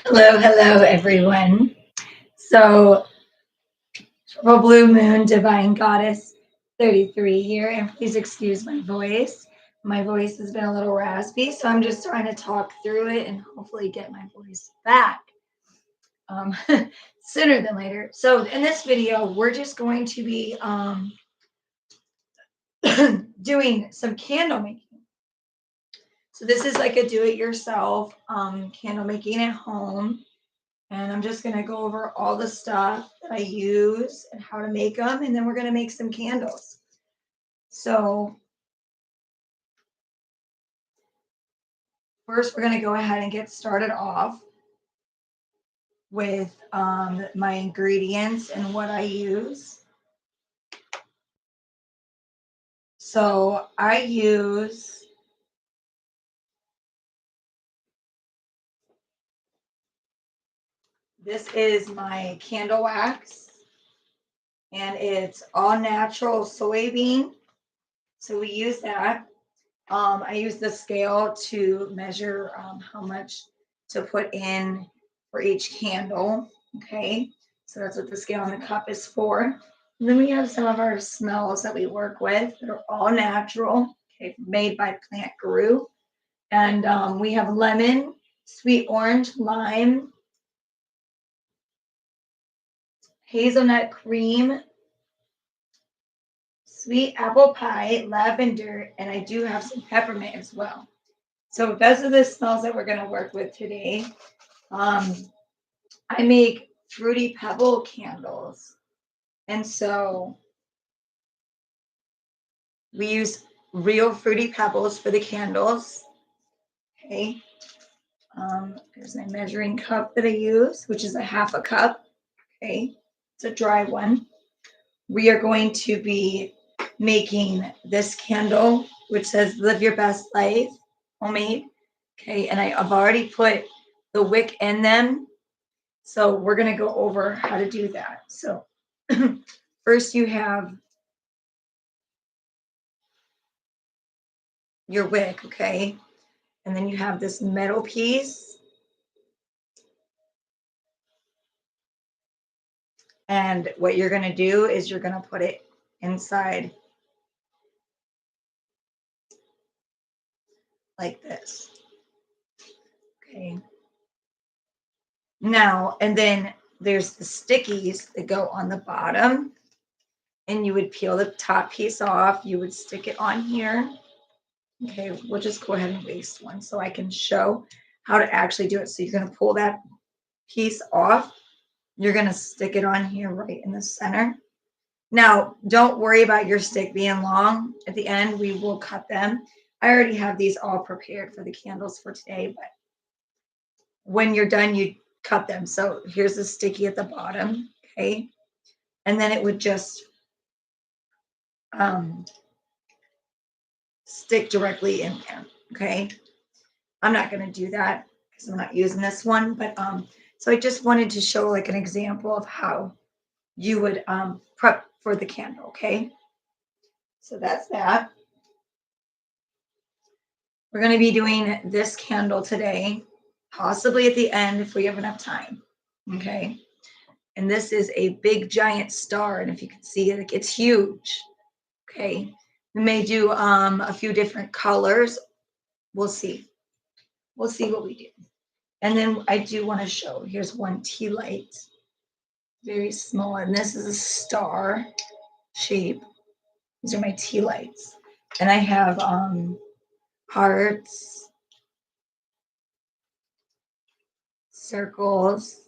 Hello, everyone. So, Triple Blue Moon, Divine Goddess 33 here, and please excuse my voice. My voice has been a little raspy, so I'm just trying to talk through it and hopefully get my voice back um, sooner than later. So, in this video, we're just going to be doing some candle making. So, this is like a do it yourself candle making at home. And I'm just going to go over all the stuff that I use and how to make them. And then we're going to make some candles. So first, we're going to go ahead and get started off with my ingredients and what I use. So I use this is my candle wax, and it's all natural soybean. So we use that. I use the scale to measure how much to put in for each candle. Okay, so that's what the scale on the cup is for. And then we have some of our smells that we work with that are all natural, okay, made by Plant Guru. And we have lemon, sweet orange, lime, hazelnut cream, sweet apple pie, lavender, and I do have some peppermint as well. So those are the smells that we're going to work with today. I make fruity pebble candles. And so we use real fruity pebbles for the candles. Okay. There's my measuring cup that I use, which is a half a cup. Okay. It's a dry one. We are going to be making this candle, which says live your best life, homemade. Okay. And I've already put the wick in them. So we're going to go over how to do that. So first you have your wick, okay? And then you have this metal piece. And what you're going to do is you're going to put it inside like this. Okay. Now, and then there's the stickies that go on the bottom. And you would peel the top piece off. You would stick it on here. Okay, we'll just go ahead and waste one so I can show how to actually do it. So you're going to pull that piece off. You're going to stick it on here right in the center. Now, don't worry about your stick being long. At the end, we will cut them. I already have these all prepared for the candles for today, but when you're done, you cut them. So here's the sticky at the bottom, okay? And then it would just stick directly in there, okay? I'm not going to do that because I'm not using this one, but so I just wanted to show like an example of how you would prep for the candle, okay? So that's that. We're going to be doing this candle today, possibly at the end if we have enough time, okay? And this is a big giant star, and if you can see it, it's huge, okay? We may do a few different colors. We'll see. We'll see what we do. And then I do want to show, here's one tea light, very small, and this is a star shape. These are my tea lights. And I have hearts, circles,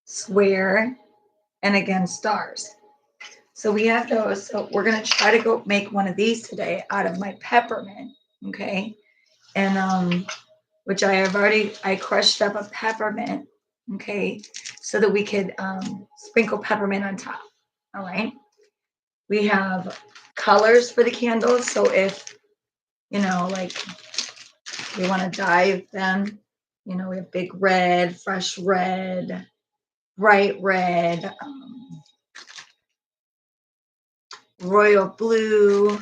square, and again, stars. So we have those. So we're going to try to go make one of these today out of my peppermint, okay? And which I crushed up a peppermint, okay, so that we could sprinkle peppermint on top, all right? We have colors for the candles. So if, like we want to dye them, we have big red, fresh red, bright red, royal blue,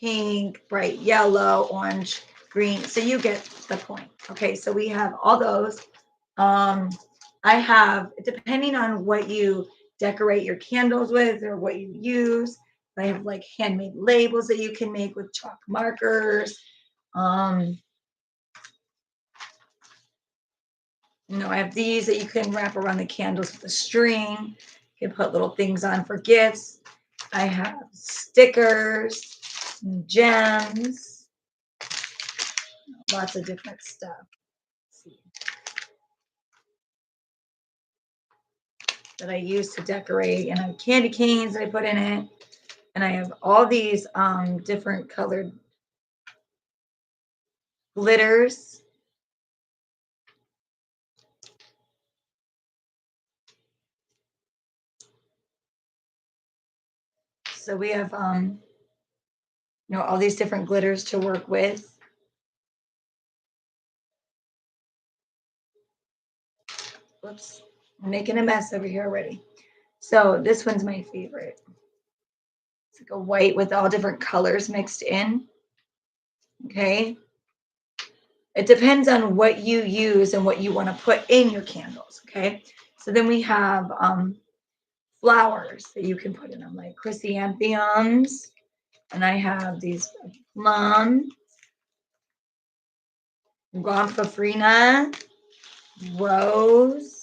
pink, bright yellow, orange. green. So you get the point. Okay, so we have all those. I have, depending on what you decorate your candles with or what you use, I have like handmade labels that you can make with chalk markers. I have these that you can wrap around the candles with a string. You can put little things on for gifts. I have stickers, gems, lots of different stuff. Let's see. That I use to decorate, and I have candy canes that I put in it, and I have all these different colored glitters. So we have all these different glitters to work with. Whoops, I'm making a mess over here already. So this one's my favorite. It's like a white with all different colors mixed in. Okay. It depends on what you use and what you want to put in your candles. Okay. So then we have flowers that you can put in them, like chrysanthemums. And I have these plum, gomphrena, rose,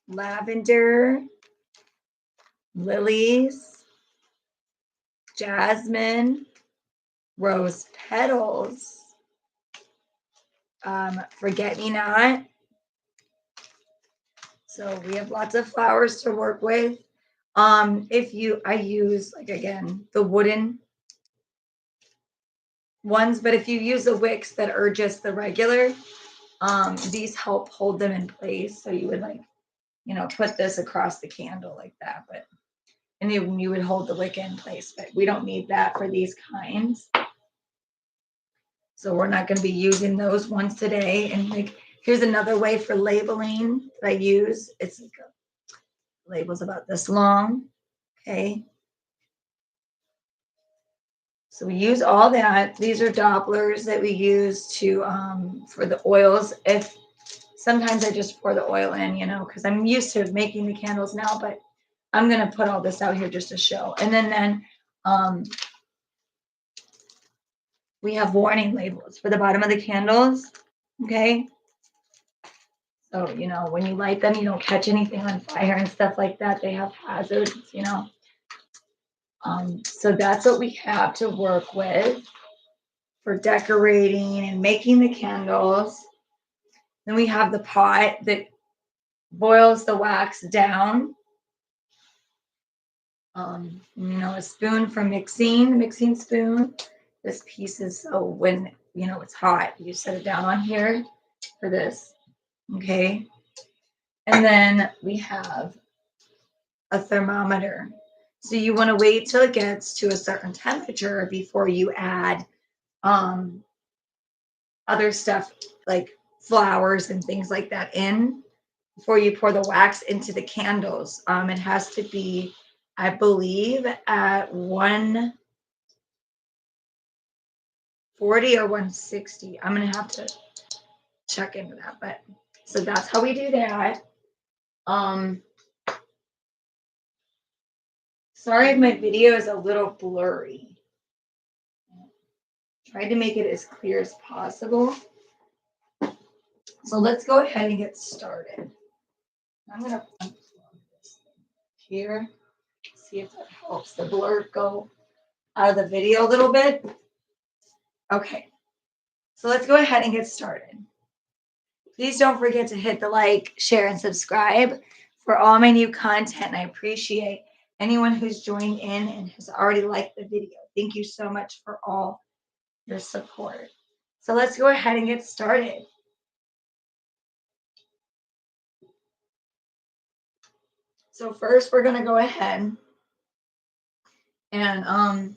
lavender, lilies, jasmine, rose petals, forget-me-not. So we have lots of flowers to work with. I use, like, again, the wooden ones, but if you use the wicks that are just the regular, these help hold them in place. So you would put this across the candle like that, and you would hold the wick in place, but we don't need that for these kinds. So we're not going to be using those ones today. And here's another way for labeling that I use. It's like label's about this long. Okay. So we use all that. These are Dopplers that we use to for the oils. If sometimes I just pour the oil in, because I'm used to making the candles now, but I'm going to put all this out here just to show. And then we have warning labels for the bottom of the candles. Okay. So, when you light them, you don't catch anything on fire and stuff like that. They have hazards, So that's what we have to work with for decorating and making the candles. Then we have the pot that boils the wax down. A spoon for mixing spoon. This piece is so when, it's hot, you set it down on here for this. Okay. And then we have a thermometer. So you want to wait till it gets to a certain temperature before you add other stuff like flowers and things like that in, before you pour the wax into the candles. It has to be, I believe, at 140 or 160. I'm going to have to check into that. But so that's how we do that. Sorry if my video is a little blurry. Tried to make it as clear as possible. So let's go ahead and get started. I'm going to unplug this here, see if that helps the blur go out of the video a little bit. Okay, so let's go ahead and get started. Please don't forget to hit the like, share, and subscribe for all my new content. And I appreciate anyone who's joined in and has already liked the video. Thank you so much for all your support. So let's go ahead and get started. So first, we're going to go ahead and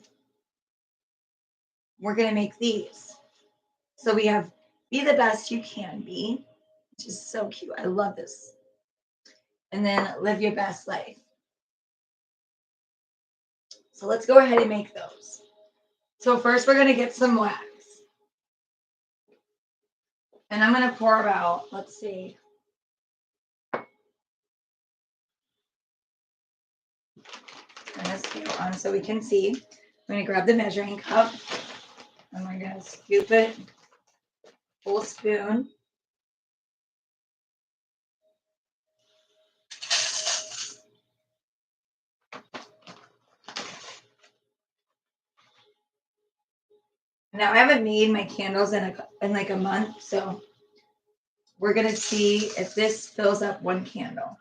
we're going to make these. So we have Be the Best You Can Be, which is so cute. I love this. And then Live Your Best Life. So let's go ahead and make those. So first we're going to get some wax. And I'm going to pour about, let's see. Turn this scale on so we can see. I'm going to grab the measuring cup. And we're going to scoop it, full spoon. Now I haven't made my candles in like a month, so we're gonna see if this fills up one candle,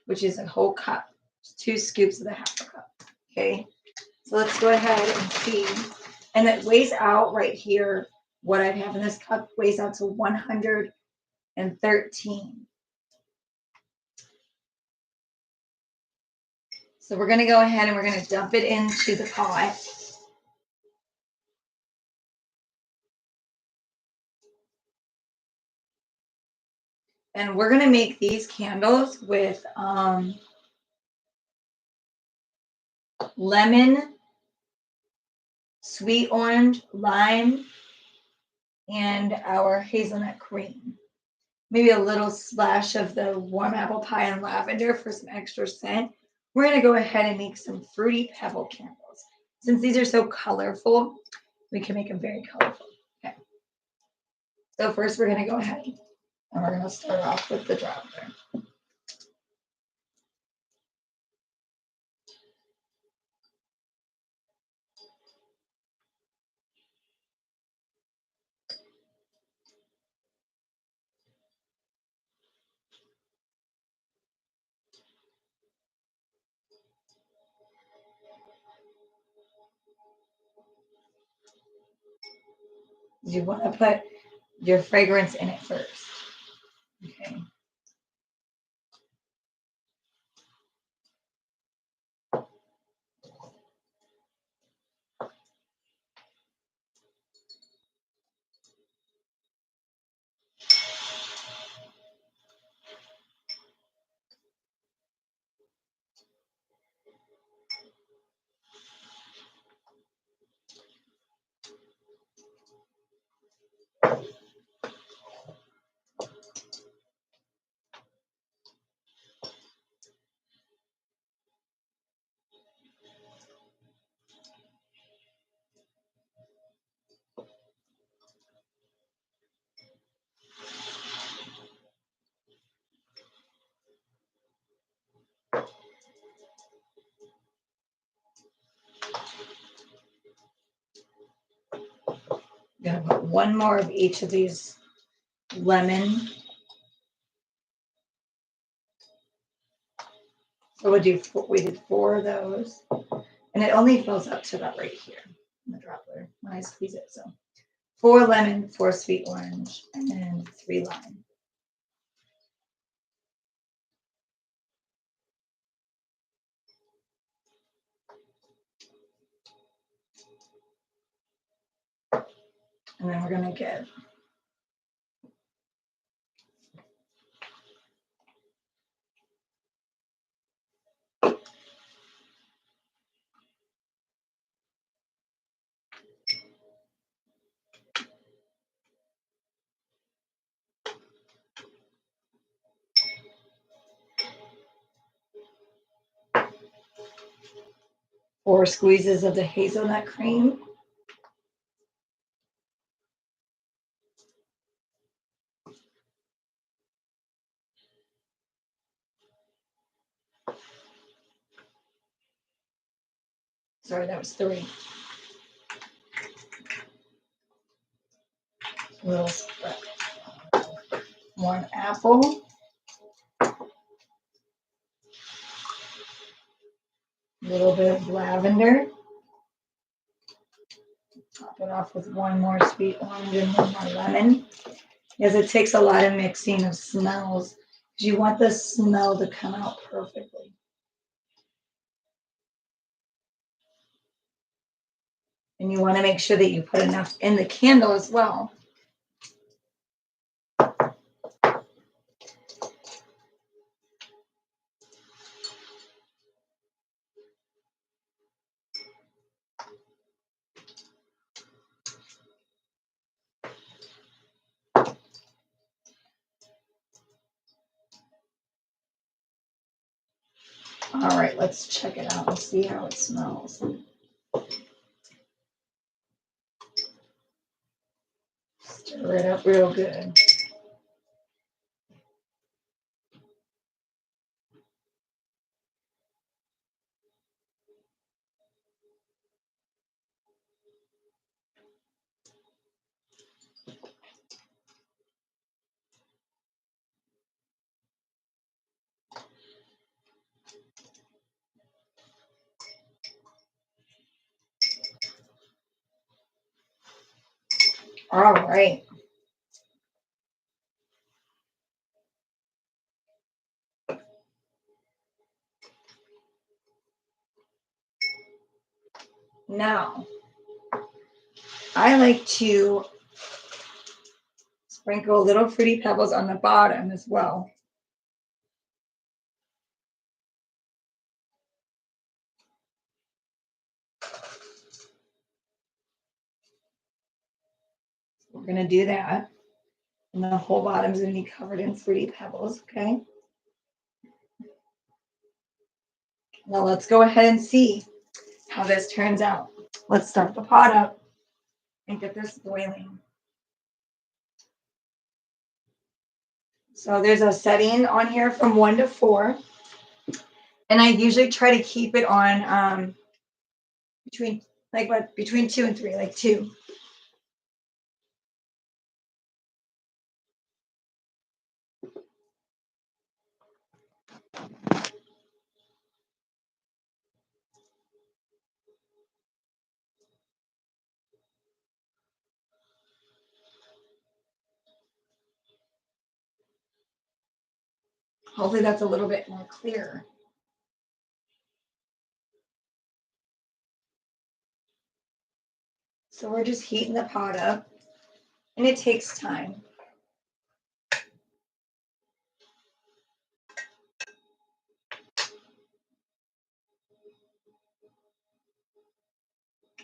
which is a whole cup, 2 scoops of the half a cup. Okay, so let's go ahead and see. And it weighs out right here. What I have in this cup weighs out to 113. So we're gonna go ahead and we're gonna dump it into the pot. And we're gonna make these candles with lemon, sweet orange, lime, and our hazelnut cream. Maybe a little splash of the warm apple pie and lavender for some extra scent. We're gonna go ahead and make some fruity pebble candles. Since these are so colorful, we can make them very colorful. Okay. So first we're gonna go ahead and we're gonna start off with the dropper. You want to put your fragrance in it first. Okay. I'm gonna put one more of each of these lemon. So we did 4 of those, and it only fills up to about right here in the dropper when I squeeze it. So 4 lemon, 4 sweet orange, and then 3 lime. And then we're gonna get 4 squeezes of the hazelnut cream. Sorry, that was 3. A little 1 apple. A little bit of lavender. Top it off with 1 more sweet orange and 1 more lemon. Because it takes a lot of mixing of smells. Because you want the smell to come out perfectly. And you want to make sure that you put enough in the candle as well. All right, let's check it out and see how it smells. Stir it up real good. All right. Now, I like to sprinkle little Fruity Pebbles on the bottom as well. We're going to do that. And the whole bottom is going to be covered in Fruity Pebbles, okay? Now let's go ahead and see how this turns out. Let's start the pot up and get this boiling. So there's a setting on here from 1 to 4. And I usually try to keep it on between 2 and 3, like 2. Hopefully that's a little bit more clear. So we're just heating the pot up, and it takes time.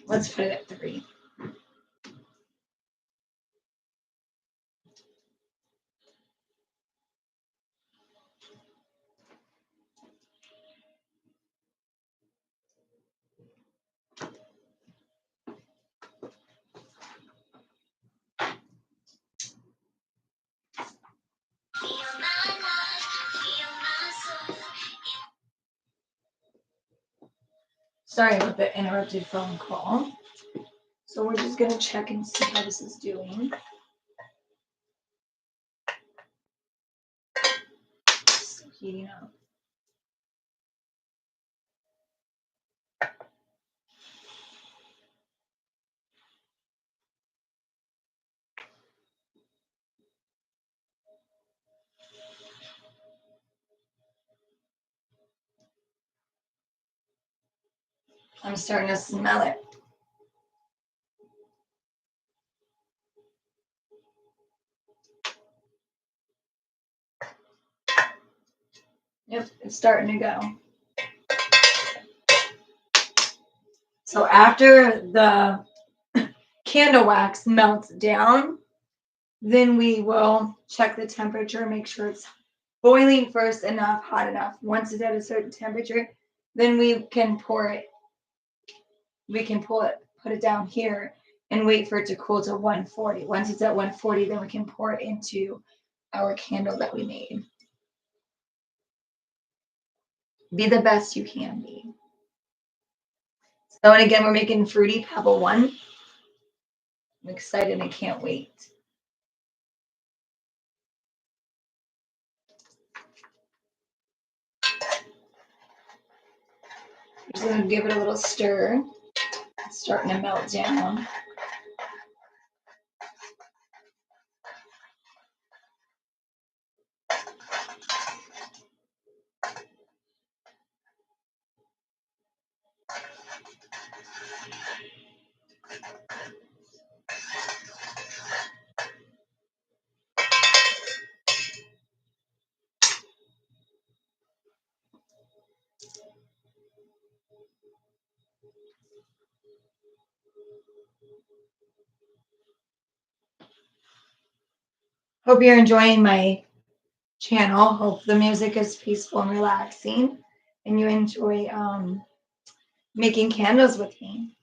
Let's put it at 3. Sorry about the interrupted phone call. So we're just going to check and see how this is doing. Still heating up. I'm starting to smell it. Yep, it's starting to go. So after the candle wax melts down, then we will check the temperature, make sure it's boiling first enough, hot enough. Once it's at a certain temperature, then we can pour it. We can pull it, put it down here, and wait for it to cool to 140. Once it's at 140, then we can pour it into our candle that we made. Be the best you can be. So, and again, we're making Fruity Pebble 1. I'm excited. I can't wait. Just going to give it a little stir. It's starting to melt down. Hope you're enjoying my channel. Hope the music is peaceful and relaxing. and you enjoy making candles with me.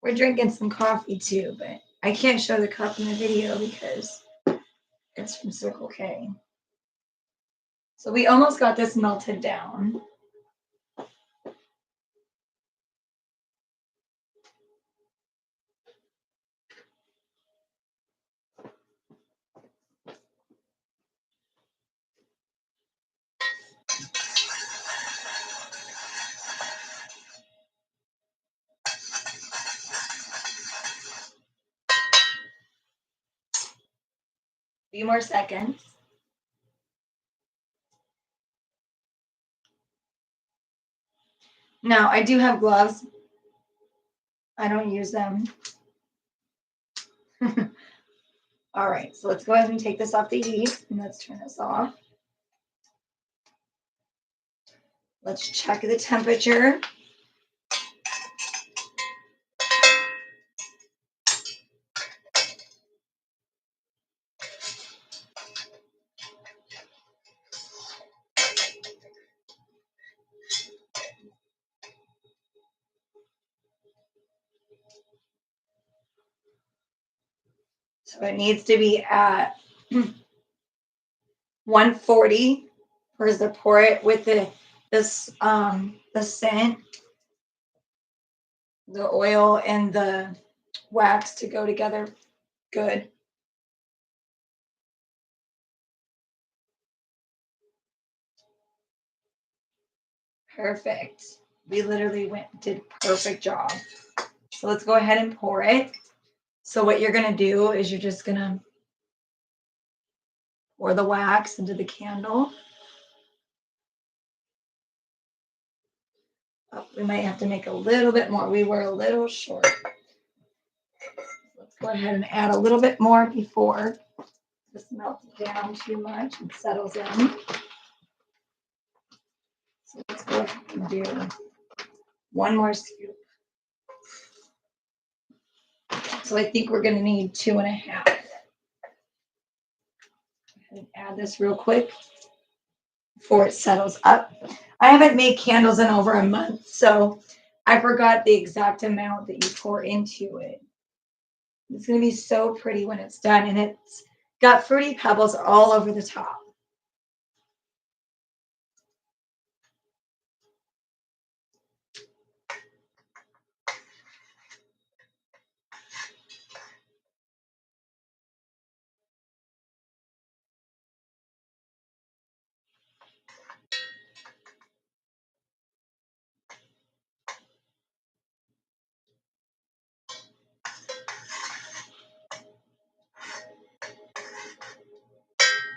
We're drinking some coffee too, but I can't show the cup in the video because it's from Circle K. So we almost got this melted down. Few more seconds. Now I do have gloves. I don't use them. All right, so let's go ahead and take this off the heat and let's turn this off. Let's check the temperature. So it needs to be at 140 for us to pour it with the scent, the oil and the wax to go together good. Perfect. We literally did perfect job. So let's go ahead and pour it. So what you're gonna do is you're just gonna pour the wax into the candle. Oh, we might have to make a little bit more. We were a little short. Let's go ahead and add a little bit more before this melts down too much and settles in. So let's go ahead and do one more scoop. So I think we're going to need 2.5. Go ahead and add this real quick before it settles up. I haven't made candles in over a month, so I forgot the exact amount that you pour into it. It's going to be so pretty when it's done, and it's got fruity pebbles all over the top.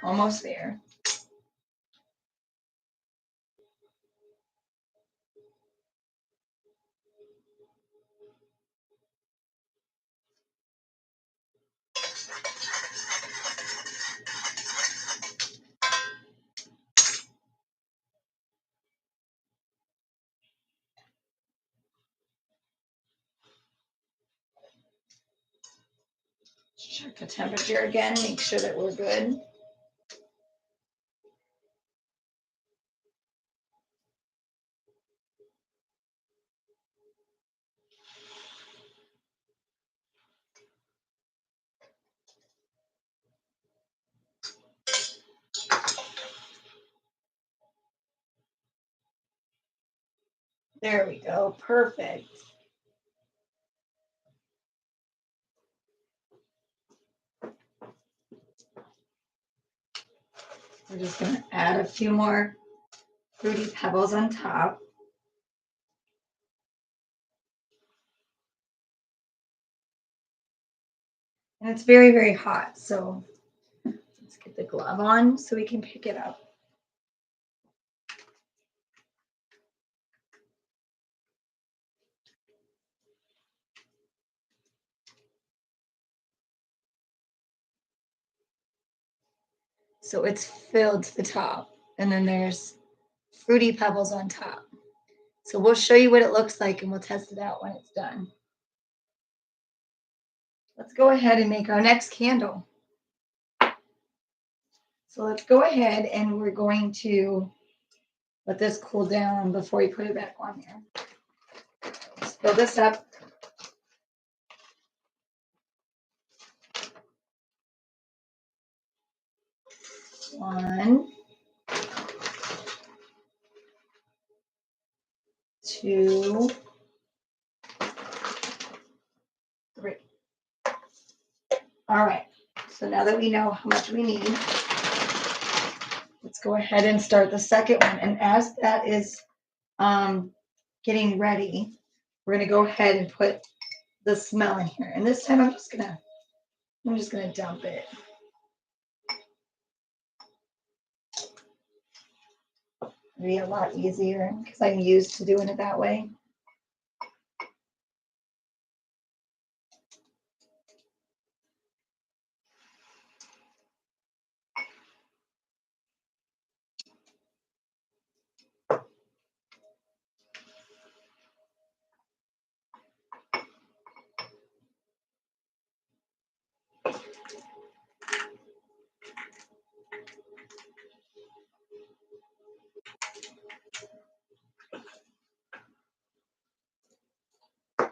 Almost there. Check the temperature again, make sure that we're good. There we go. Perfect. We're just going to add a few more fruity pebbles on top. And it's very, very hot. So let's get the glove on so we can pick it up. So it's filled to the top. And then there's fruity pebbles on top. So we'll show you what it looks like and we'll test it out when it's done. Let's go ahead and make our next candle. So let's go ahead and we're going to let this cool down before you put it back on there. Just fill this up. One, two, three. All right. So now that we know how much we need, let's go ahead and start the second one. And as that is getting ready, we're gonna go ahead and put the smell in here. And this time I'm just gonna dump it. It'll be a lot easier because I'm used to doing it that way.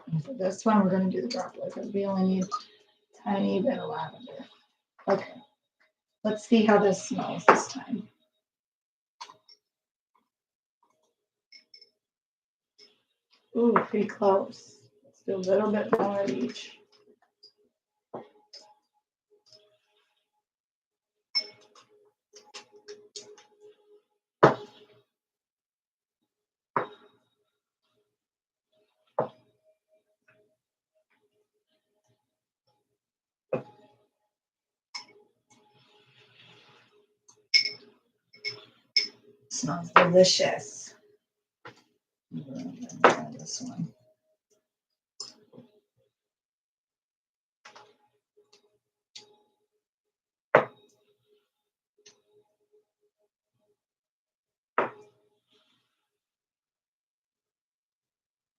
And for this one, we're going to do the droplet because we only need a tiny bit of lavender. Okay, let's see how this smells this time. Ooh, pretty close. Let's do a little bit more of each. Smells delicious. This one.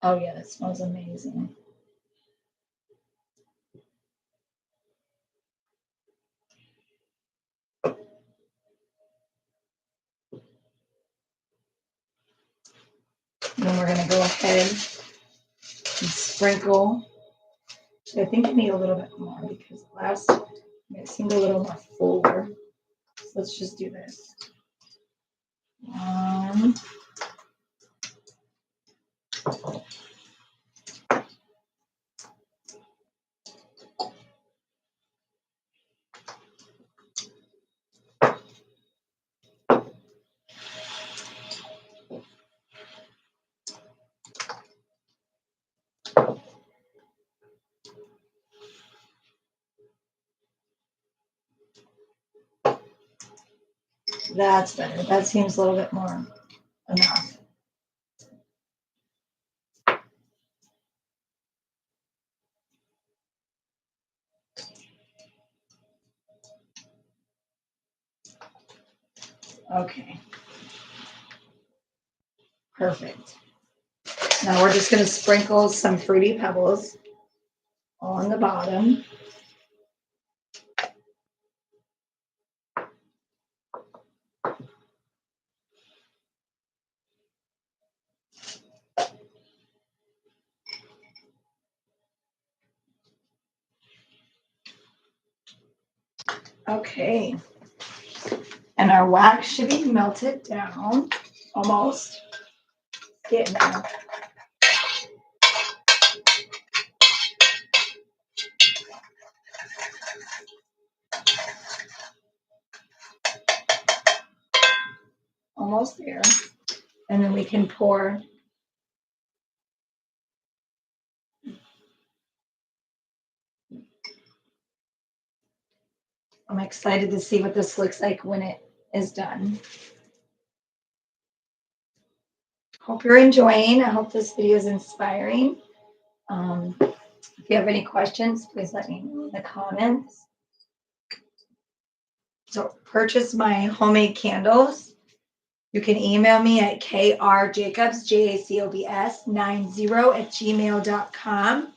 Oh yeah, that smells amazing. Then we're going to go ahead and sprinkle. I think I need a little bit more because last time it seemed a little more fuller. So let's just do this. That's better. That seems a little bit more enough. Okay. Perfect. Now we're just going to sprinkle some Fruity Pebbles on the bottom. Okay. And our wax should be melted down almost. Getting there. Almost there. And then we can pour. I'm excited to see what this looks like when it is done. Hope you're enjoying. I hope this video is inspiring. If you have any questions, please let me know in the comments. So purchase my homemade candles. You can email me at krjacobs, JACOBS 90@gmail.com.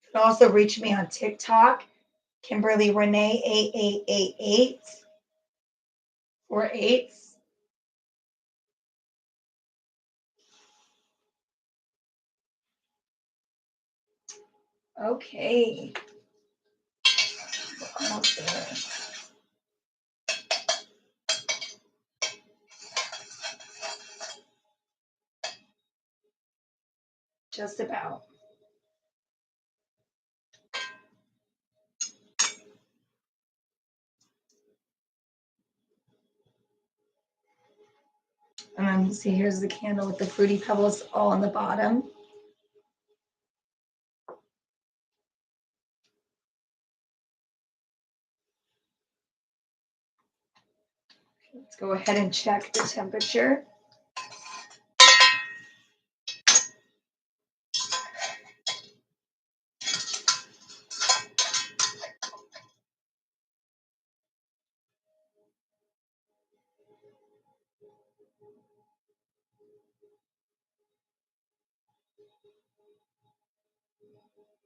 You can also reach me on TikTok, Kimberly Renee 8888 4/8. Okay. We're almost there. Just about. And then see, here's the candle with the Fruity Pebbles all on the bottom. Let's go ahead and check the temperature.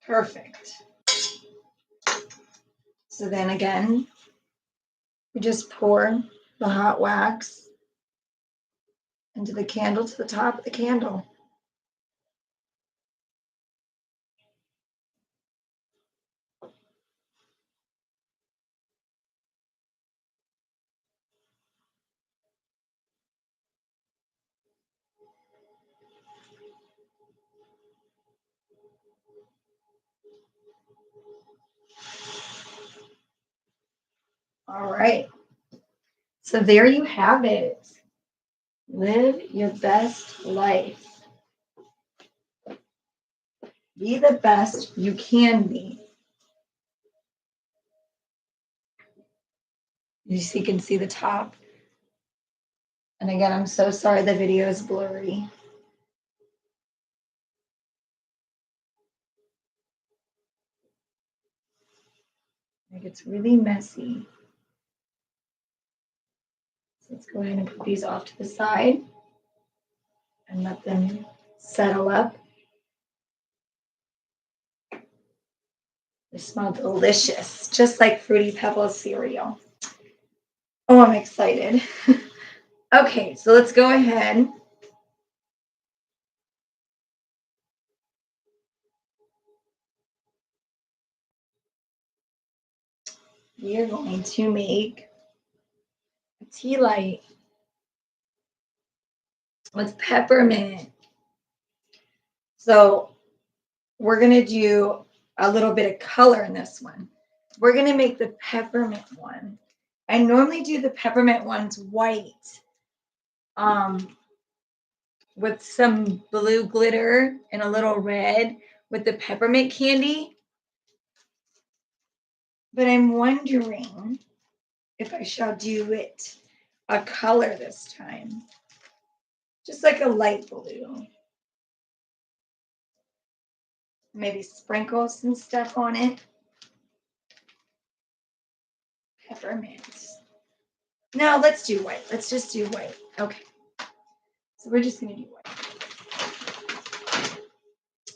Perfect. So then again, we just pour the hot wax into the candle to the top of the candle. All right. So there you have it. Live your best life. Be the best you can be. You can see the top. And again, I'm so sorry the video is blurry. It gets really messy. So let's go ahead and put these off to the side and let them settle up. They smell delicious, just like Fruity Pebbles cereal. Oh, I'm excited. Okay, so let's go ahead. We are going to make a tea light with peppermint. So we're going to do a little bit of color in this one. We're going to make the peppermint one. I normally do the peppermint ones white with some blue glitter and a little red with the peppermint candy. But I'm wondering if I shall do it a color this time. Just like a light blue. Maybe sprinkle some stuff on it. Peppermint. No, let's do white. Let's just do white. Okay. So we're just going to do white.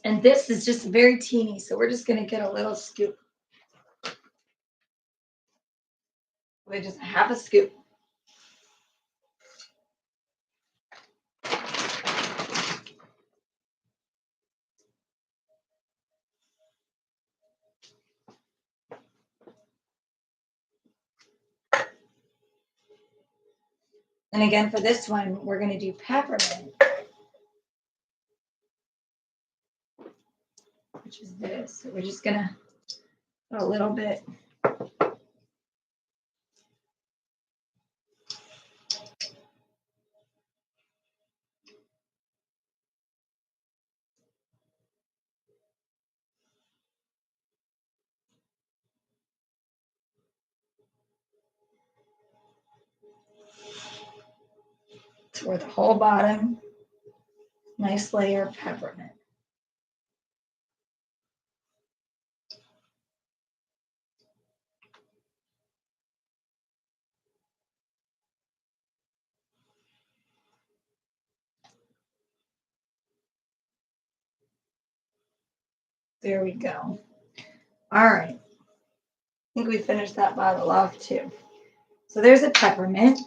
And this is just very teeny, so we're just going to get a little scoop. We're just half a scoop. And again, for this one, we're going to do peppermint, which is this. So we're just going to put a little bit. For the whole bottom. Nice layer of peppermint. There we go. All right. I think we finished that bottle off too. So there's a peppermint.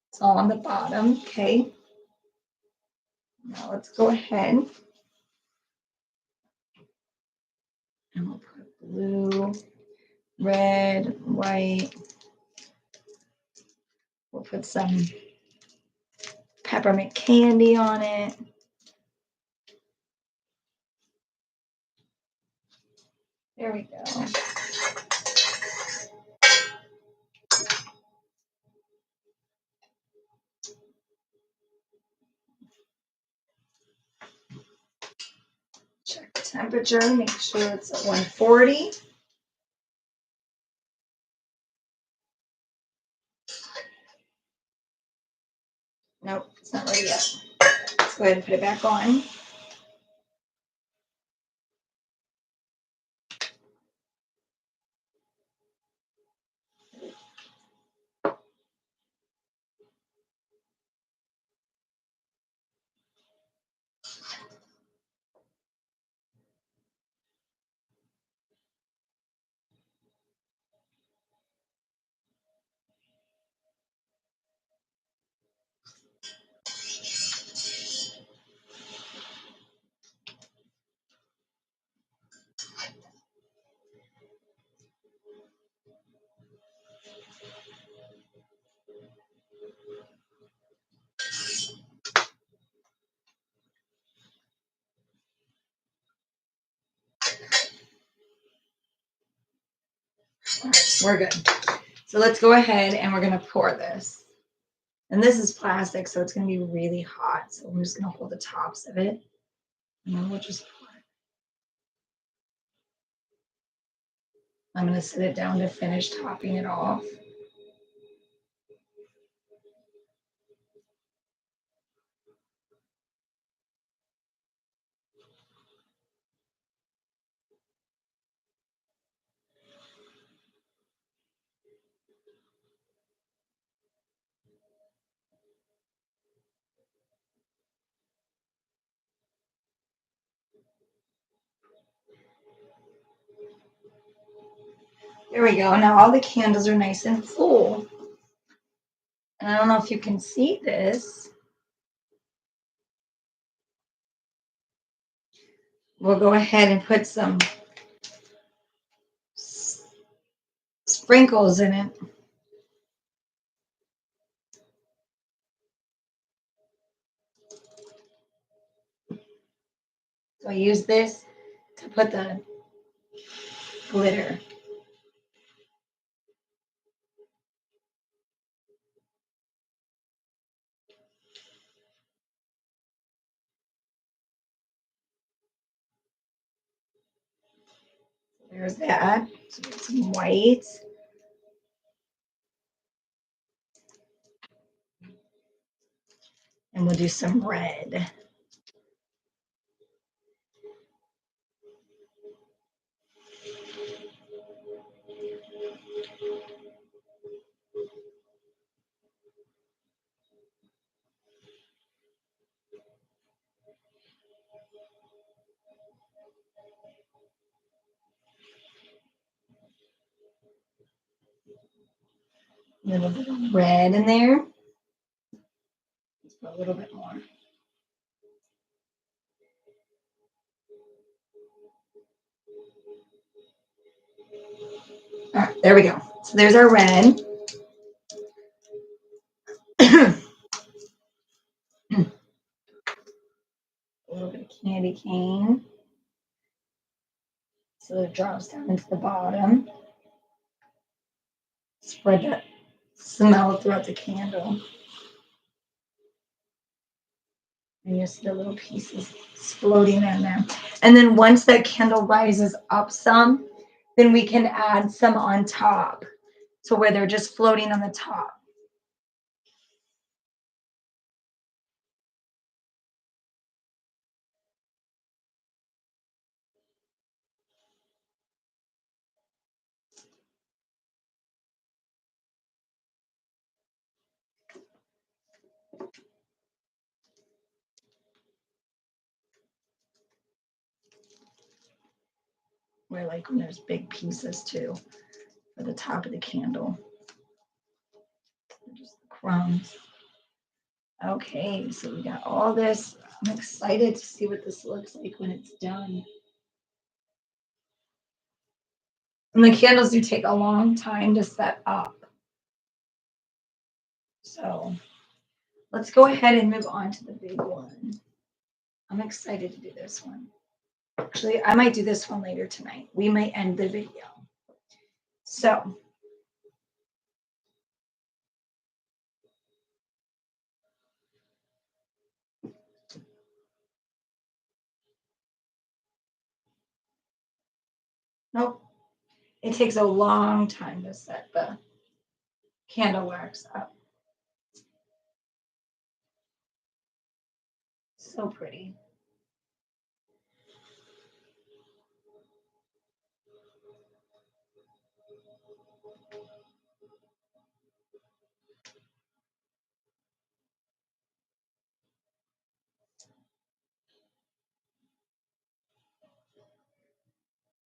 It's all on the bottom, okay? Now let's go ahead and we'll put blue, red, white. We'll put some peppermint candy on it. There we go. Check the temperature, make sure it's at 140. Nope, it's not ready yet. Let's go ahead and put it back on. All right, we're good. So let's go ahead and we're gonna pour this. And this is plastic, so it's gonna be really hot. So I'm just gonna hold the tops of it and then we'll just pour it. I'm gonna set it down to finish topping it off. There we go. Now all the candles are nice and full. And I don't know if you can see this. We'll go ahead and put some sprinkles in it. So I use this to put the glitter. There's that. So get some white. And we'll do some red. A little bit of red in there. Just put a little bit more. All right, there we go. So there's our red. A little bit of candy cane. So it drops down into the bottom. Spread that smell throughout the candle. And you see the little pieces floating in there. And then once that candle rises up some, then we can add some on top. So where they're just floating on the top. I like when there's big pieces too for the top of the candle. Just the crumbs. Okay, so we got all this. I'm excited to see what this looks like when it's done. And the candles do take a long time to set up. So let's go ahead and move on to the big one. I'm excited to do this one. Actually, I might do this one later tonight. We might end the video. So nope. It takes a long time to set the candle wax up. So pretty.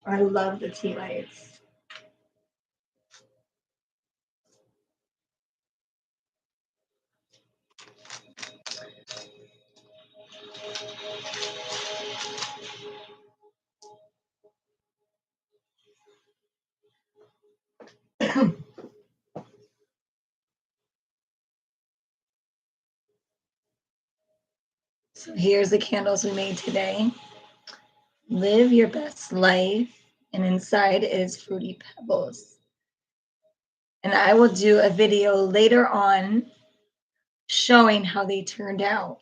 I love the tea lights. So here's the candles we made today. Live your best life. And inside is Fruity Pebbles. And I will do a video later on showing how they turned out.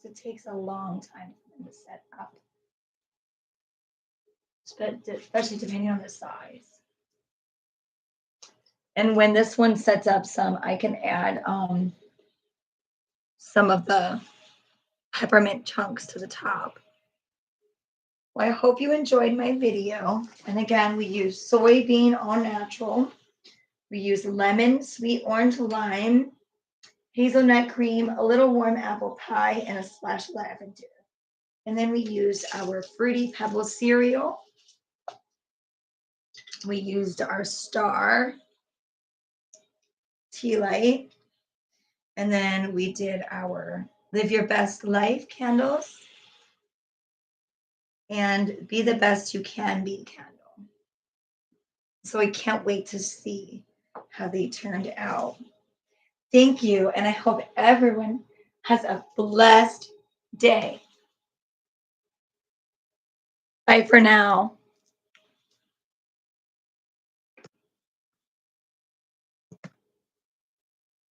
So it takes a long time for them to set up, especially depending on the size. And when this one sets up some, I can add some of the peppermint chunks to the top. Well, I hope you enjoyed my video. And again, we use soybean all natural. We use lemon, sweet orange, lime, hazelnut cream, a little warm apple pie, and a splash of lavender. And then we used our Fruity Pebbles cereal. We used our Star tea light. And then we did our Live Your Best Life candles and Be the Best You Can Be candle. So I can't wait to see how they turned out. Thank you. And I hope everyone has a blessed day. Bye for now.